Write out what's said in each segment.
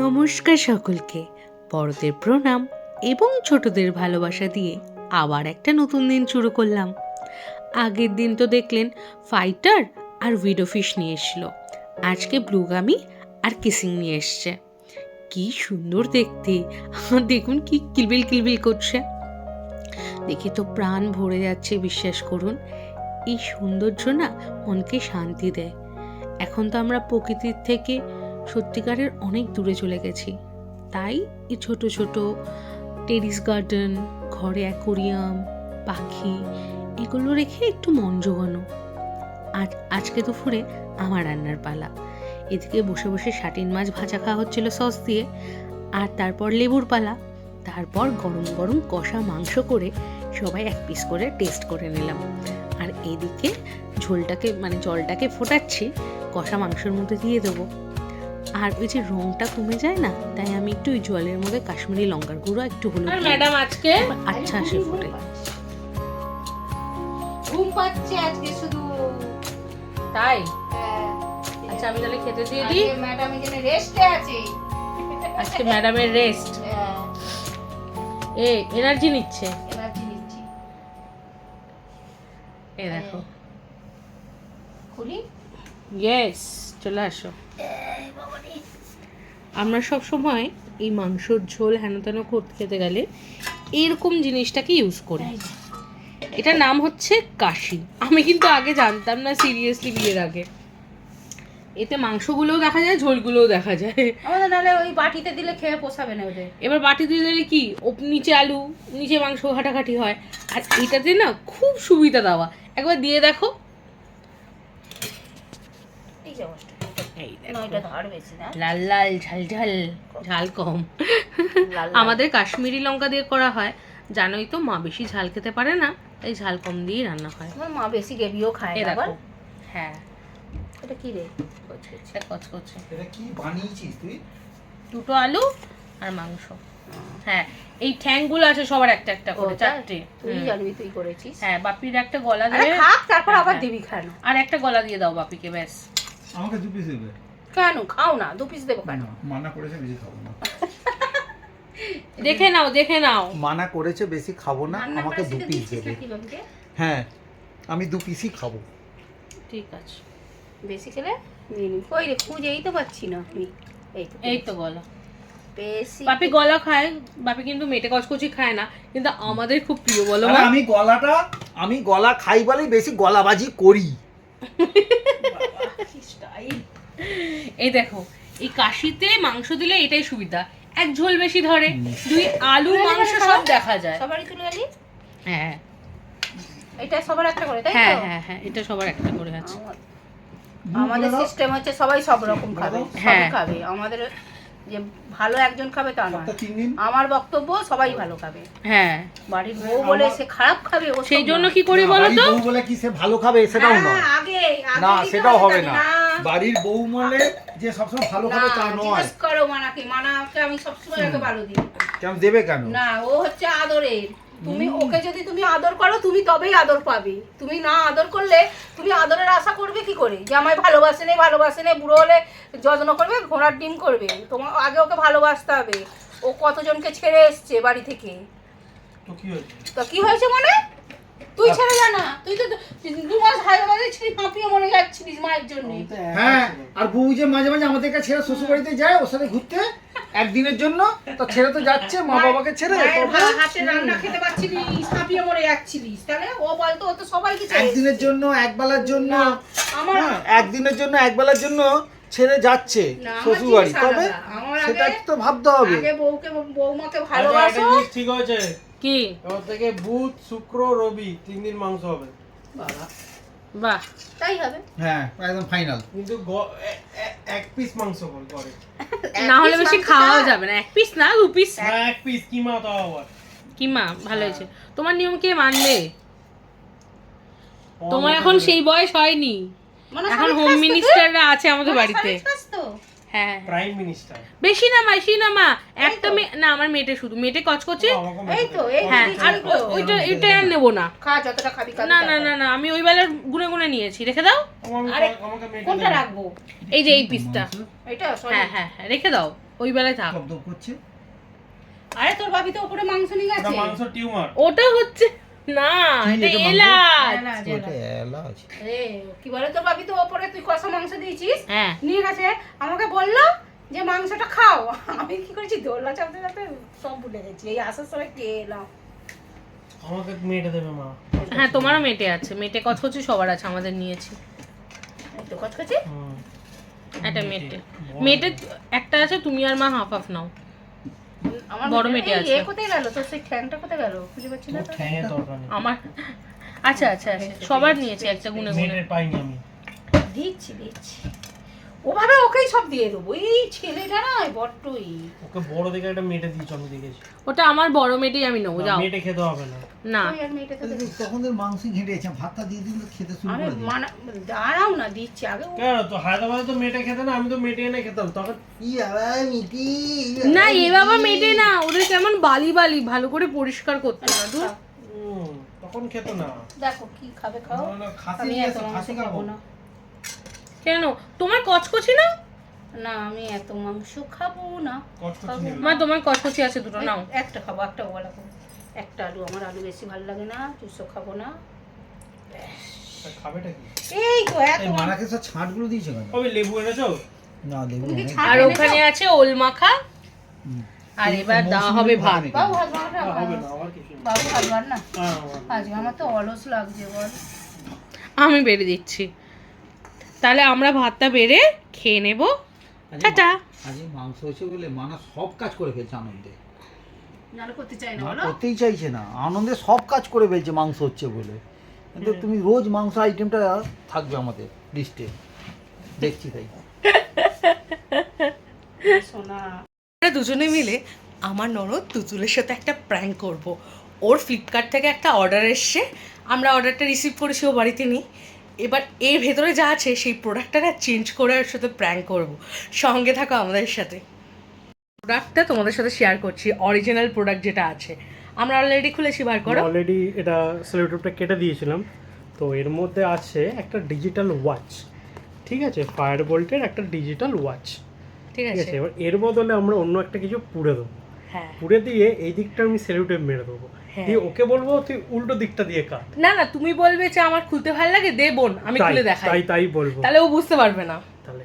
নমস্কার সকলকে, বড়দের প্রণাম এবং ছোটদের ভালোবাসা দিয়ে আবার একটা নতুন দিন শুরু করলাম। আগের দিন তো দেখলেন ফাইটার আর উইডো ফিশ নিয়ে এসেছিল, আজকে ব্লুগামি আর কিসিং নিয়ে এসছে। কি সুন্দর দেখতে, দেখুন কি কিলবিল কিলবিল করছে, দেখে তো প্রাণ ভরে যাচ্ছে। বিশ্বাস করুন, এই সৌন্দর্য না মনকে শান্তি দেয়। এখন তো আমরা প্রকৃতির থেকে সত্যিকারের অনেক দূরে চলে গেছি, তাই এই ছোট ছোট টেরিস গার্ডেন, ঘরে অ্যাকোরিয়াম, পাখি এগুলো রেখে একটু মন জোগানো। আর আজকে দুপুরে আমার রান্নার পালা। এদিকে বসে বসে শাটিন মাছ ভাজা খাওয়া হচ্ছিল সস দিয়ে, আর তারপর লেবুর পালা, তারপর গরম গরম কষা মাংস করে সবাই এক পিস করে টেস্ট করে নিলাম। আর এদিকে ঝোলটাকে জলটাকে ফোটাচ্ছি, কষা মাংসের মধ্যে দিয়ে দেবো। আর ওই যে রংটা কমে যায় না, তাই আমি একটু ওই জলের মধ্যে কাশ্মীরি লঙ্কার গুঁড়ো একটু হলুদ। আর ম্যাডাম আজকে আচ্ছা সে ফোটে ঘুম পাচ্ছে আজকে শুধু, তাই? আচ্ছা আমি তাহলে খেতে দিয়ে দিই। ম্যাডাম এখানে রেস্টে আছে, আজকে ম্যাডামের রেস্ট, এনার্জি নিচ্ছে। এনার্জি নিচ্ছি। এই দেখো, খুলি। ইয়েস, চলে আসো। আমরা সব সময় এই মাংসর ঝোল হেন তেন খেতে গেলে এরকম জিনিসটাকে ইউজ করি। এটার নাম হচ্ছে কাশি। আমি কিন্তু আগে জানতাম না, সিরিয়াসলি, বিয়ের আগে। এতে মাংসগুলোও দেখা যায়, ঝোলগুলোও দেখা যায়। আমাদের নাহলে ওই বাটিতে দিলে খেয়ে পোষাবে না ওদের। এবার বাটি দিলে কি নিচে আলু, নিচে মাংস ঘাটাঘাটি হয়। আর এটাতে না খুব সুবিধা দেওয়া, একবার দিয়ে দেখো। এই অবস্থা, এই এটা ধার বেশি না, লাল লাল ঝাল ঝাল, ঝাল কম। আমাদের কাশ্মীরি লঙ্কা দিয়ে করা হয়, জানোই তো, মা বেশি ঝাল খেতে পারে না, তাই ঝাল কম দিয়ে রান্না হয়। আমার মা বেশি গ্রেভিও খায় না। আবার হ্যাঁ, এটা কি রে? কচকচে। এটা কি বানিয়েছিস তুই? দুটো আলু আর মাংস। হ্যাঁ, এই ঠ্যাংগুলো আছে সবার একটা একটা করে, চারটে। তুই জানবি, তুই করেছিস। হ্যাঁ, বাপির একটা গলা আরে দিয়ে খাক, তারপর আবার দিবি খানো। আর একটা গলা দিয়ে দাও বাপিকে, ব্যাস। আমাকে দু পিস দেবে। কেন খাও না? 2 পিস দেবো কেন? মানা করেছে বেশি খাবো না। দেখে নাও, দেখে নাও। মানা করেছে বেশি খাবো না, আমাকে 2 পিস দেবে। হ্যাঁ, আমি 2 পিসই খাবো। ঠিক আছে, বেশি খেলে নিয়ে নিবি। কই রে, খুঁজেই তো পাচ্ছি না আমি। এই তো গলা। বেশি বাপি গলা খায়, বাপি কিন্তু মেটে কচকচি খায় না, কিন্তু আমাদের খুব প্রিয়, বলো আরে মা? আমি গলা খাই বলেই বেশি গলাবাজি করি। এই দেখো, এই কাশিতে মাংস দিলে এটাই সুবিধা, এক ঝোল বেশি ধরে, 2 আলু মাংস সব দেখা যায়। সবারই তুলে গেলি? হ্যাঁ এটা সবার একটা করে, তাই তো? হ্যাঁ হ্যাঁ হ্যাঁ, এটা সবার একটা করে আছে। আমাদের সিস্টেম হচ্ছে সবাই সব রকম খাবে, হ্যাঁ। সবাই খাবে। আমাদের যে ভালো একজন খাবে তা না, সপ্তাহে 3 দিন। আমার বক্তব্য সবাই ভালো খাবে। হ্যাঁ, বাড়ির বউ বলে সে খারাপ খাবে, ও সেই জন্য কি করি বলো বাড়ির তো? বউ বলে কি সে ভালো খাবে সেটাও না। আগে না, সেটাও হবে না। বাড়ির বউ মানে যে সবসময় ভালো খাবে তা নয়। জিজ্ঞেস করো মানাকে আমি সবসময় ওকে ভালো দিই। কেন দেবে কেন? না, ও হচ্ছে আদরের। তুমি ওকে যদি তুমি আদর করো, তুমি তবেই আদর পাবে। তুমি না আদর করলে তুমি আদরের আশা করবে কি করে? যে আমায় ভালোবাসে নেই, বুড়ো হলে যত্ন করবে, ঘোড়ার ডিম করবে। তোমার আগে ওকে ভালোবাসতে হবে। ও কতজনকে ছেড়ে এসছে বাড়ি থেকে। তো কি হয়েছে মানে? তুই ছেড়ে যা না, তুই তো 2 মাস হায়দ্রাবাদে ছিলি, হাঁপিয়ে মরে যাচ্ছিলিস মায়ের জন্য। হ্যাঁ, আর বউ যে মাঝে মাঝে আমাদের কাছে ছেড়ে শ্বশুর বাড়িতে যায় ওর সাথে ঘুরতে একদিনের জন্য, তো ছেড়ে তো যাচ্ছে মা বাবাকে ছেড়ে। হাতে রান্না খেতে পাচ্ছিলিস, হাঁপিয়ে মরে যাচ্ছিলিস, তাহলে ও বলতো ও তো সবাইকে ছেড়ে একদিনের জন্য, একবেলার জন্য, আমার একদিনের জন্য একবেলার জন্য ছেড়ে যাচ্ছে শ্বশুর বাড়ি, তবে সেটা তো ভাবতে হবে। আগে বৌমাকে ভালোবাসো। ঠিক হয়েছে কি? এবার থেকে বুধ শুক্র রবি 3 দিন মাংস হবে। বাবা, বাহ, তাই হবে। হ্যাঁ, একদম ফাইনাল। কিন্তু এক পিস মাংস করে না হলে বেশি খাওয়াও যাবে না। 1 পিস না, 2 পিস। হ্যাঁ, 1 পিস কিমা তাও আবার। কি মা, ভালো হয়েছে। তোমার নিয়ম কে মানবে? তোমার এখন সেই বয়স হয়নি, মানে এখন স্বামী হোম খাস তো মিনিস্টাররা আছে আমাদের তুই? বাড়িতে। স্বামী খাস তো? হ্যাঁ, প্রাইম মিনিস্টার। বেশি না মা, একটা না, আমার মেয়েটা শুধু মেয়েটে কচকচে। এই তো, এই হ্যাঁ, তো, আর এই তো। ওইটা আর নেবো না। খা, যতটা খাবি খাবি। না না না না, আমি ওই বেলার গুনে গুনে নিয়েছি, রেখে দাও। আরে আমাকে মেয়েটা কোনটা দেবে। রাখবো? এই যে এই পিসটা। এটা হ্যাঁ হ্যাঁ হ্যাঁ, রেখে দাও। ওই বেলায় থাক। শব্দ করছে। আরে তোর ভাবি তো উপরে মাংস নিয়ে ওটা গেছে। মাংস টিউমার। ওটা হচ্ছে না, এটা এটা মাংস? এলাচ। এলাচ, ওটা এলাচ। এলাচ। এ, কি বলে তোর ভাবি তো ওপরে তুই কষা মাংস দিয়েছিস, হ্যাঁ নিয়ে গেছে, আমাকে বললো যে মাংসটা খাও। আমি কি করেছি, দোলনা চাপতে চাপতে সব ভুলে গেছি, এই আসার সময় খেয়ে এলাম। আমাকে মেটে দেবে মা। হ্যাঁ, তোমারও মেটে আছে, মেটে কচকচি সবার আছে, আমাদের নিয়েছি। একটু কচকচি। হুম। একটা মেটে, মেটে একটা আছে, তুমি আর মা হাফ হাফ নাও। আমার বড় মেয়ে- মেটে এই, আছে। এ কোথায় গেল তোর, সেই ঠ্যাংটা কোথায় গেল খুঁজে পাচ্ছি না তোর তো। ঠ্যাঙে দরকার নেই। আমার আচ্ছা আচ্ছা আচ্ছা, সবার নিয়েছি একটা গুনে গুনে। মেটে পাইনি আমি। দিচ্ছি দিচ্ছি, ওভাবে ওকেই সব দিয়ে দেবো। এই ছেলেটা না বড্ডই। ওকে বড় দেখে একটা মেটে দিয়েছ, আমি দেখেছি। ওটা আমার বড় মেটেই আমি নেবো, যাও। মেটে খেতে হবে না। না ওই আর মেয়েটা তো দেখি। তখন তোর মাংস ঘেঁটেছে, ভাতটা দিয়ে দিন তো খেতে শুরু আরে করে দিই। দাঁড়াও না, দিচ্ছি আগে। কেন তো হায়দ্রাবাদে তো মেটে খেতে না, আমি তো মেটে এনে খেতাম তখন। না, এ বাবা মেটে না, ওদের কেমন বালি বালি, ভালো করে পরিষ্কার করতে না। ধুর। তখন খেত না। দেখো কি খাবে খাও, না, না, খাসি আমি নিয়ে এত এসো, মাংস খাসি খাবো খাবো। না। কেন তোমার কচকচি না? না আমি এত মাংস খাবো না। কচকচি খাবো নেবে। মা তোমার কচকচি আছে দুটো, নাও। একটা খাবো, একটা বলা খাবো। একটা আলু, আমার আলু বেশি ভালো লাগে না, দুশো খাবো না। তা খাবেটা কি? এই তো এত এই মারাকে সব ছাঁটগুলো দিয়েছে কেন? কবে লেবু এনেছো? না দেবো তুমি কি না। ছাড় আর এনেছো? ওখানে আছে ওল মাখা, হুম। আর এবার দেওয়া হবে ভাত। বাবু ভাত বানাও না, হবে না, আবার কিছু না। বাবু ভাত বান না। হ্যাঁ, আজকে আমার তো অলস লাগছে বল। আমি বেড়ে দিচ্ছি, তাহলে আমরা ভাতটা বেড়ে খেয়ে নেব। টাটা। আজকে মাংস হয়েছে বলে মানা সব কাজ করে ফেলছে আনন্দে। নালে করতে চাই না না বলো। করতেই চাইছে না, আনন্দে সব কাজ করে ফেলছে মাংস হচ্ছে বলে। কিন্তু তুমি রোজ মাংস আইটেমটা থাকবে আমাদের লিস্টে, দেখছি তাই। সোনা আমরা দুজনে মিলে আমার ননদ তুতুলের সাথে একটা প্র্যাঙ্ক করব। ওর ফ্লিপকার্ট থেকে একটা অর্ডার এসছে, আমরা অর্ডারটা রিসিভ করেছি, ও বাড়িতে নেই। এবার এর ভেতরে যা আছে সেই প্রোডাক্টটা না চেঞ্জ করে ওর সাথে প্র্যাঙ্ক করব। সঙ্গে থাকো আমাদের সাথে। প্রোডাক্টটা তোমাদের সাথে শেয়ার করছি, অরিজিনাল প্রোডাক্ট যেটা আছে। আমরা অলরেডি খুলেছি, বার করো। অলরেডি এটা সেলোটেপটা কেটে দিয়েছিলাম। তো এর মধ্যে আছে একটা ডিজিটাল ওয়াচ, ঠিক আছে, ফায়ার বোল্টের একটা ডিজিটাল ওয়াচ, ঠিক ঠিক আছে, আছে। এবার এর বদলে আমরা অন্য একটা কিছু পুড়ে দেবো, হ্যাঁ। পুড়ে দিয়ে এই দিকটা আমি সেলোটেপ মেরে দেবো, হ্যাঁ। দিয়ে ওকে বলবো তুই উল্টো দিকটা দিয়ে কাট। না না, তুমি বলবে যে আমার খুলতে ভালো লাগে, দে বোন আমি তাই খুলে দেখাই, তাই তাই বলবো। তাহলে ও বুঝতে পারবে না। তাহলে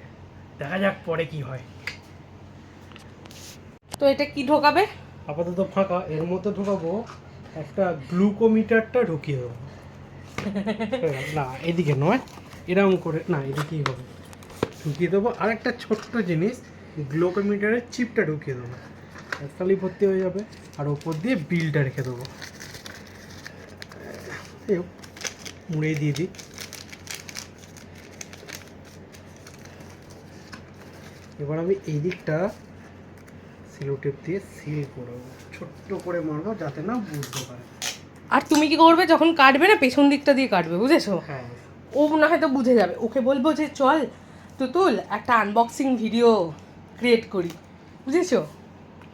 দেখা যাক পরে কি হয়। তো এটা কি ঢোকাবে? আপাতত ফাঁকা, এর মধ্যে ঢোকাবো একটা গ্লুকোমিটারটা ঢুকিয়ে দেবো। না এদিকে নয়, এরকম করে, না এদিকেই হবে, ঢুকিয়ে দেবো। আর একটা ছোট্ট জিনিস, গ্লুকোমিটারের চিপটা ঢুকিয়ে দেবো, তাহলেই ভর্তি হয়ে যাবে। আর ওপর দিয়ে বিলটা রেখে দেবো। মুড়ে দিয়ে দিই। এবার আমি এই দিকটা সেলোটেপ দিয়ে সিল করবো, ছোট্ট করে মারবো যাতে না বুঝতে পারে। আর তুমি কি করবে যখন কাটবে না, পেছন দিকটা দিয়ে কাটবে, বুঝেছো? হ্যাঁ, ও না হয়তো বুঝে যাবে, ওকে বলবো যে চল তুতুল একটা আনবক্সিং ভিডিও ক্রিয়েট করি, বুঝেছো?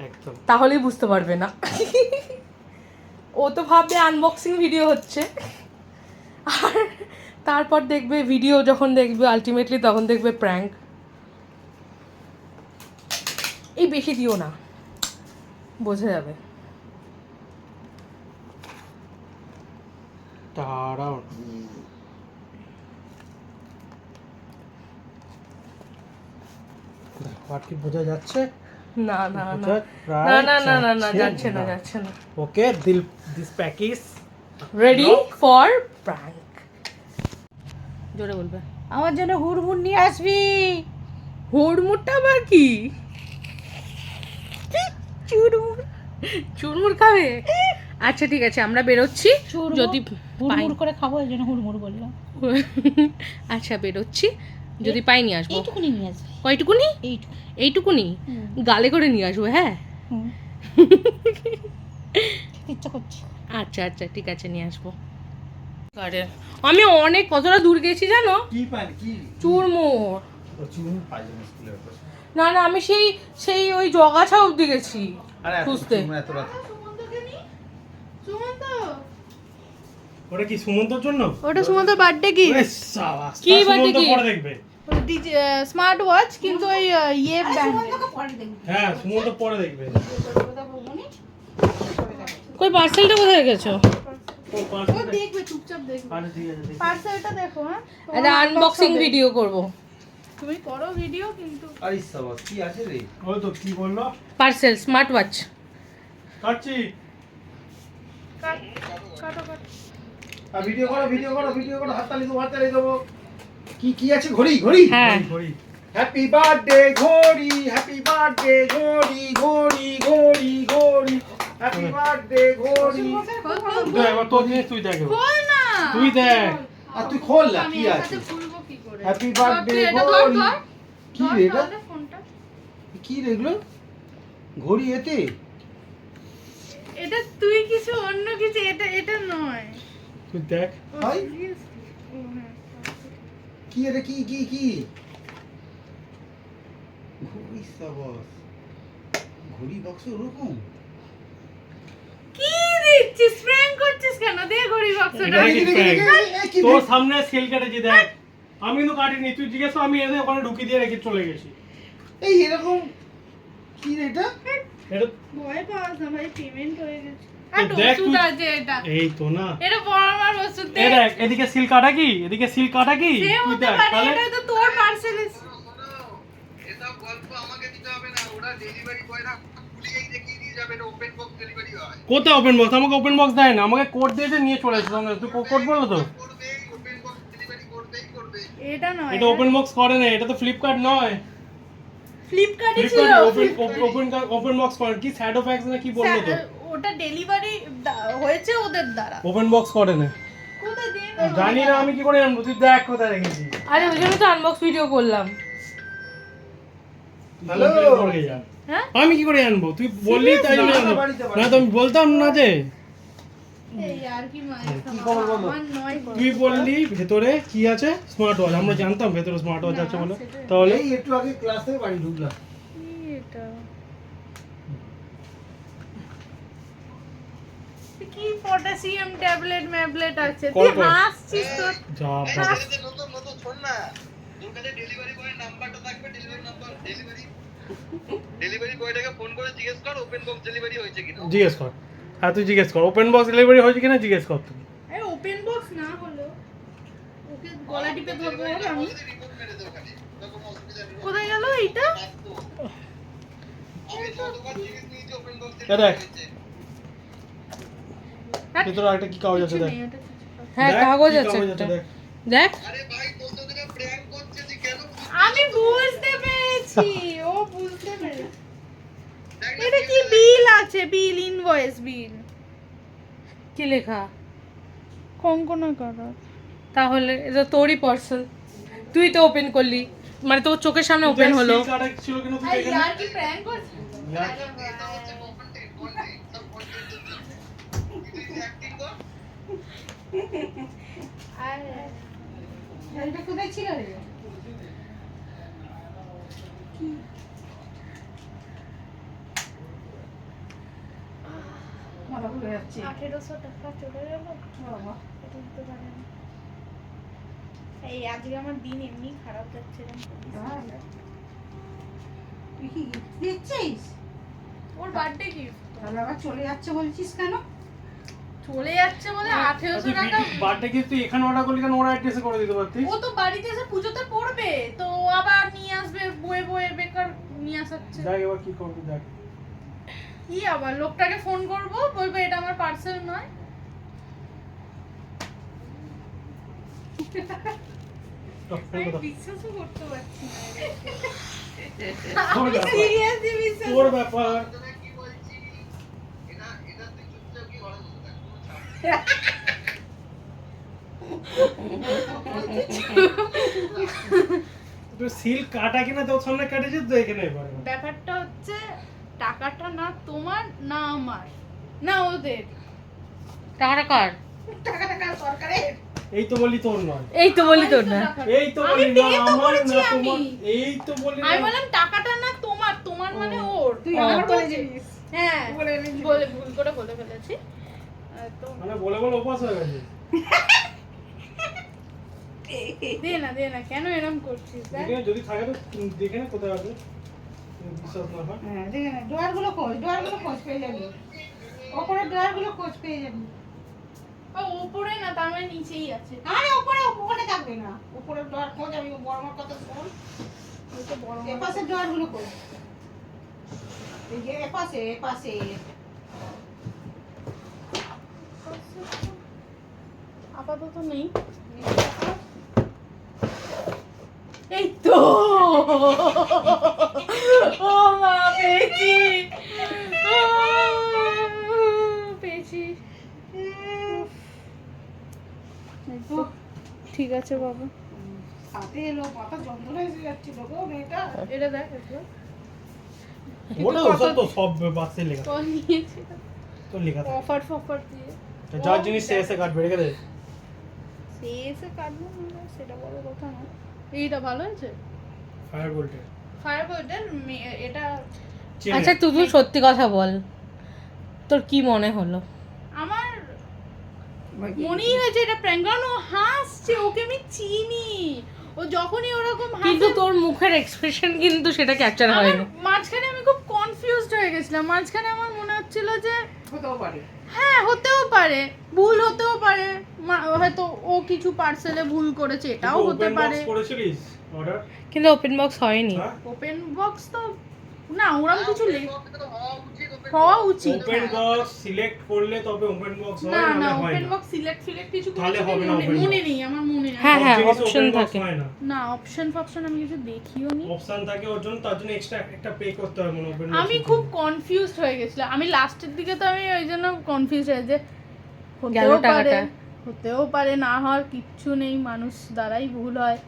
একদম। তাহলেই বুঝতে পারবে না। ও তো ভাববে আনবক্সিং ভিডিও হচ্ছে, আর তারপর দেখবে ভিডিও যখন দেখবে আলটিমেটলি তখন দেখবে প্র্যাঙ্ক। এই বেশি দিও না, বোঝা যাবে। দাঁড়াও, আর কি বোঝা যাচ্ছে? না না না বোঝা প্রায় না না না না না, যাচ্ছে যাচ্ছে না না। যাচ্ছে না। Okay, this package ready for prank. জোরে বলবে। আমার জন্য হুড়মুড় নিয়ে আসবি। হুড়মুড়টা আবার কি? চুরমুর, চুরমুর খাবে? আচ্ছা ঠিক আছে, আমরা বেরোচ্ছি, যদি পাই। হুড়মুড় করে খাবো, এই জন্য হুড়মুড় বললাম। আচ্ছা বেরোচ্ছি, যদি পাই নিয়ে আসবো। এইটুকুনি নিয়ে আসবি, কয়টুকুনি? এইটুকু। এইটুকুনি গালে করে নিয়ে আসবো, হ্যাঁ। ইচ্ছা করছে। আচ্ছা আচ্ছা ঠিক আছে, নিয়ে আসবো। আরে আমি অনেক কতটা দূর গেছি জানো, কি পান কি? চুরমুর। চুন পাইছে স্কুলের পাশে। না না, আমি সেই সেই ওই জগাছা অব্দি গেছি আরে এত খুঁজতে। চুন এত রাত। ওটা কি সুমন্তর জন্য? ওটা সুমন্তর বার্থডে কি? ওরে সাবাস, কি তার বাটি সুমন্ত কি? পরে দেখবে। স্মার্ট ওয়াচ কিন্তু ওই ইয়ে ব্যান্ড পরে দেখবি হ্যাঁ সুমন্ত পরে দেখবে। কই পার্সেলটা কোথায় গেছো? ও পার্সেল দেখবে চুপচাপ দেখবে আরে ঠিক আছে দেখি। পার্সেলটা দেখো হ্যাঁ একটা আনবক্সিং ভিডিও করব। তুমি করো ভিডিও কিন্তু আরে সাবাস কি আছে রে? ওই তো কি বললো? Parcel smart watch. কাটছি। কাটো আর ভিডিও করো হাততালি দেবো। কি আছে? ঘড়ি ঘড়ি হ্যাঁ ঘড়ি। হ্যাপি বার্থডে ঘড়ি, হ্যাপি বার্থডে ঘড়ি, ঘড়ি ঘড়ি ঘড়ি, হ্যাপি বার্থডে ঘড়ি। দেখ এবার তোর জিনিস তুই দেখ এবার। বল না তুই দেখ। আর তুই খোল না আমি কি এর আছে? সাথে খুলবো কি করে হ্যাপি বার্থডে এটা ধর ঘড়ি। ধর কি রে এটা? তাহলে ফোনটা কি রে এগুলো? ঘড়ি এতে? এটা তুই কিছু অন্য কিছু এটা নয় তুই দেখ। ভাই Seriously? ও হ্যাঁ কি এটা কি ঘড়ি সাবাস। ঘড়ি বাক্স ওরকম? কি দিচ্ছিস প্র্যাঙ্ক করছিস কেন দে ঘড়ি বাক্সটা এটা কি prank? কি তোর সামনে সেল কেটেছি দেখ। আমি তো কাটিনি, তুই জিজ্ঞেস কর, আমি এসে ওখানে ঢুকিয়ে দিয়ে রেখে চলে গেছি। এই এরকম কি রে এটা? এটা ভয় পাওয়াস না ভাই পেমেন্ট হয়ে গেছে তো দেখ ওষুধ তুই- আছে এটা এই তো না। এটা বড় আমার ওষুধ এই দেখ এদিকে সিল কাটা কি, এদিকে সিল কাটা কি, সে তুই হতে দেখ পারে তাহলে। এটা তো তোর পার্সেল এসব গল্প আমাকে দিতে হবে না, ওরা ডেলিভারি বয়রা খুলেই দেখিয়ে দিয়ে যাবে, এটা ওপেন বক্স ডেলিভারি হয়। কোথায় ওপেন বক্স? আমাকে ওপেন বক্স দেয় না, আমাকে কোড দিয়েছে নিয়ে চলে এসেছে সঙ্গে। তুই কোড বললো তো? করবেই, ওপেন বক্স ডেলিভারি করবে। এটা নয় এটা ওপেন বক্স করে না, এটা তো ফ্লিপকার্ট নয়। ফ্লিপকার্টে ছিল ফ্লিপকার্ট ওপেন বক্স করে কি স্যাডো প্যাক্স না কি বললো তো? ওটা ডেলিভারি হয়েছে ওদের দ্বারা ওপেন বক্স করে না। কোথায় দিয়ে জানি না আমি কি করে জানবো, তুই দেখ কোথায় রেখেছি। আরে ওই জন্য তো আনবক্স ভিডিও করলাম। হ্যালো। Complaint করে যা। হ্যাঁ? আমি কি করে জানবো? তুই বললি তাই জন্য জানবো। না তো আমি বলতাম না যে। এই আর কি মায়ের কি খবর বলো? আমার নয় তুই বললি ভেতরে কি আছে? Smart watch. আমরা জানতাম ভেতরে স্মার্ট ওয়াচ আছে বলে। তাহলে এই একটু আগে ক্লাস থেকে বাড়ি ঢুকলাম। কি এটা কি পটাশিয়াম ট্যাবলেট ম্যাবলেট আছে কল তুই কর। হাসছিস তো যা এই বাবা। ছেলেদের নতুন শোন না, তোর কাছে ডেলিভারি বয়ের নাম্বারটা থাকবে, ডেলিভারি বয়টাকে ফোন করে জিজ্ঞেস কর ওপেন বক্স ডেলিভারি হয়েছে কিনা। জিজ্ঞেস কর। হ্যাঁ তুই জিজ্ঞেস কর ওপেন বক্স ডেলিভারি হয়েছে কিনা জিজ্ঞেস কর তুই। এই ওপেন বক্স না হলো ওকে গলা টিপে ধরবো বলে আমি রিপোর্ট মেরে দে ওখানে, তো কোনো অসুবিধা নেই। কোথায় গেল এইটা আমি যতবার জিজ্ঞেস নিয়েছি ওপেন বক্স দেখ। ডেলিভারি হয়েছে। ভেতরে একটা কি কাগজ আছে দেখ। হ্যাঁ দেখ, কাগজ কি আছে কাগজ একটা। দেখ। দেখ আরে ভাই তোর তো তোকে প্র্যাঙ্ক করছে, তুই কেন আমি বুঝতে পেরেছি ও বুঝতে পেরেছে দেখ না, এটা কি বিল আছে বিল ইনভয়েস বিল কি লেখা? কঙ্কনা করা তাহলে এটা তোরই পার্সেল, তুই তো ওপেন করলি, মানে তোর চোখের সামনে ওপেন দেখ, হলো। seal কাটা ছিল কিনা তুই দেখে নে। আর কি প্র্যাঙ্ক করছিস এটা হচ্ছে কন্টেন্ট সব কন্টেন্ট তুই অ্যাক্টিং কর। আর এটা কোথায় ছিল রে? মাথা ঘুরে যাচ্ছে 1800 টাকা চলে গেল বাবা। এটা দিতে পারে না। এই আজকে আমার দিন এমনি খারাপ যাচ্ছে তুই কি gift দিচ্ছিস? ওর বার্থডে গিফট তাহলে আবার চলে যাচ্ছে বলছিস কেন? চলে যাচ্ছে বলে 1800 টাকা বার্থডে কি তুই এখানে অর্ডার করলি কেন? ওরা অ্যাড্রেসে করে দিতে পারতিস। ও তো বাড়িতে এসে পুজোতে পড়বে তো আবার নিয়ে আসবে বয়ে বয়ে বেকার নিয়ে আসাচ্ছে দেখ এবার কি করবি দেখ। কি আবার লোকটাকে ফোন করব বলবো এটা আমার পার্সেল নয় আমি বিশ্বাসও করতে পারছি না আমি সিরিয়াসলি বিশ্বাস তোর ব্যাপার। তোরা কি বলছি, এটা তুই চুপচাপ কি ঘরে বসে থাক, কোনো চাপ নেই। তুই সিল কাটা কিনা তোর সামনে কাটেছিস তো এখানে এবার। ব্যাপারটা হচ্ছে টাকাটা না তোমার না আমার না ওদের টাকাটা কার? টাকাটা কার সরকারের? এই তো বলি তোর নয়। এই তো বলি তোর না। এই তো আমি বলি না দিয়ে তো আমার বলেছি না আমি। তোমার। এই তো বলি না। আমি বললাম টাকাটা না তোমার তোমার মানে ওর তুই ও, আমার তো- বলে জিনিস। হ্যাঁ বলে এনেছিস। বলে ভুল করে বলে ফেলেছি তো মানে বলে বলে উপাস হয়ে গেছে। দে না কেন এরকম করছিস দেখ দেখে যদি থাকে তো দেখে না কোথায় আছে বিশ্বাস না হয়। হ্যাঁ দেখে না, ড্রয়ারগুলো খোঁজ পেয়ে যাবি, ওপরের ড্রয়ারগুলো খোঁজ পেয়ে যাবি। ও উপরে না তার মানে নিচেই আছে আরে ওপরে থাকবে না, উপরের ড্রয়ার খোঁজ, আমি বড় আমার কথা শোন। ওই তো বড় এপাশে ড্রয়ারগুলো খোঁজ, এই যে এপাশে আপাতত নেই এই তো ও মা পেয়েছি পেয়েছি এই তো, ঠিক আছে বাবা হাতে এলো, মাথা যন্ত্রণা এসে যাচ্ছিল গো মেয়েটা। এটা দেখ একটু ওটা ওসব তো সব বাসে লেখা কল নিয়েছি তো লেখা থাকে। অফার দিয়ে তো যার জিনিস সে এসে কাটবে রেখে দে। সে এসে কাটবো না সেটা বড় কথা না। এইটা ভালো হয়েছে ফায়ার বোল্টের ফায়ার বোল্টের এটা আচ্ছা তুই সত্যি কথা বল, তোর কি মনে হলো? আমার মনেই হয়েছে এটা প্র্যাঙ্ক, কারণ ও হাসছে, ওকে আমি চিনি, ও যখনই ওরকম কিন্তু হাসে তোর মুখের এক্সপ্রেশন কিন্তু সেটা ক্যাপচার আমার হয়নি। মাঝখানে আমি খুব কনফিউজড হয়ে গেছিলাম, মাঝখানে আমার মনে হচ্ছিল যে হতেও পারে। হ্যাঁ হতেও পারে, ভুল হতেও পারে, হয়তো ও কিছু পার্সেলে ভুল করেছে, এটাও হতে পারে। করেছিলিস অর্ডার? কিন্তু ওপেন বক্স হয়নি। হ্যাঁ ওপেন বক্স তো না, ওরকম কিছু হওয়া উচিত হওয়া উচিত। open ওপেন বক্স সিলেক্ট করলে তবে ওপেন বক্স হয়, না না নাহলে হয় ওপেন না। বক্স সিলেক্ট কিছু তাহলে করেছে, হবে না open মনে box। নেই, আমার মনে নেই। হ্যাঁ, সব জিনিসে option open box থাকে। হয় না। না অপশন আমি কিছু দেখিও নি। অপশন থাকে ওর জন্য, তার জন্য এক্সট্রা একটা পে করতে হয় মানে ওপেন আমি খুব কনফিউজড হয়ে গেছিলাম, আমি লাস্টের দিকে তো আমি ওই জন্য কনফিউজ হয়ে যে গেল হতেও পারে টাকাটা। হতেও পারে, না হওয়ার কিচ্ছু নেই, মানুষ দ্বারাই ভুল হয়।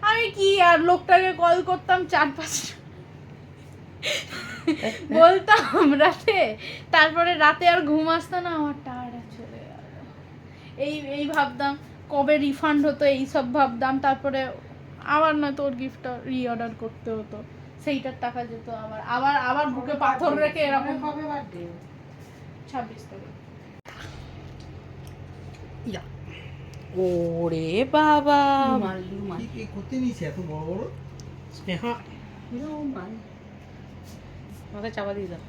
আমি কি আর লোকটাকে কল করতাম 4-5 বলতাম রাতে, তারপরে রাতে আর ঘুম আসতো না, আমার টায়ার্ড চলে গেল, এই ভাবতাম কবে রিফান্ড হতো, এই সব ভাবতাম, তারপরে আবার না তোর গিফটটা রিঅর্ডার করতে হতো, সেইটার টাকা যেত আবার বুকে পাথর রেখে এরকম। কবে বার্থডে? 26 তারিখ। ওরে বাবা, কি করতে নিয়েছে এত বড় বড়? স্নেহা আমাকে চাপা দিয়ে দাও।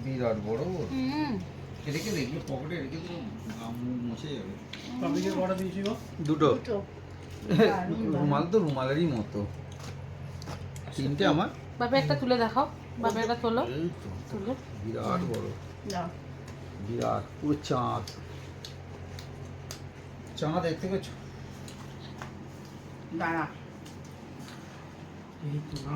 বিরাট বড় রেখে দেখবি পকেটে রেখে তো মুছে যাবে। পাবলিকে অর্ডার দিয়েছি গো। দুটো রুমাল তো রুমালেরই মতো, তিনটে আমার। বাপে একটা তুলে দেখাও, বাপে একটা তোলো। এই তো তুলো। বিরাট বড়, যাও বিরাট পুরো চাঁদ চাঁদ দেখতে পাচ্ছ? দাঁড়া, এই তো না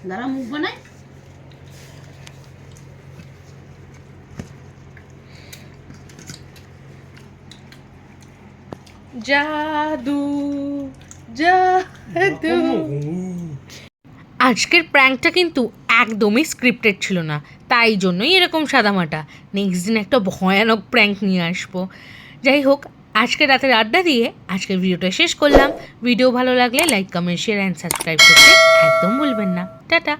দাঁড়া মুখ বানাই। জাদু জাদু। আজকের প্র্যাঙ্কটা কিন্তু একদমই স্ক্রিপ্টেড ছিল না, তাই জন্যই এরকম সাদামাটা। নেক্সট দিন একটা ভয়ানক প্র্যাঙ্ক নিয়ে আসবো। যাই হোক, আজকে রাতের আড্ডা দিয়ে আজকের ভিডিওটা শেষ করলাম। ভিডিও ভালো লাগলে like comment share and subscribe করতে একদম ভুলবেন না। টাটা।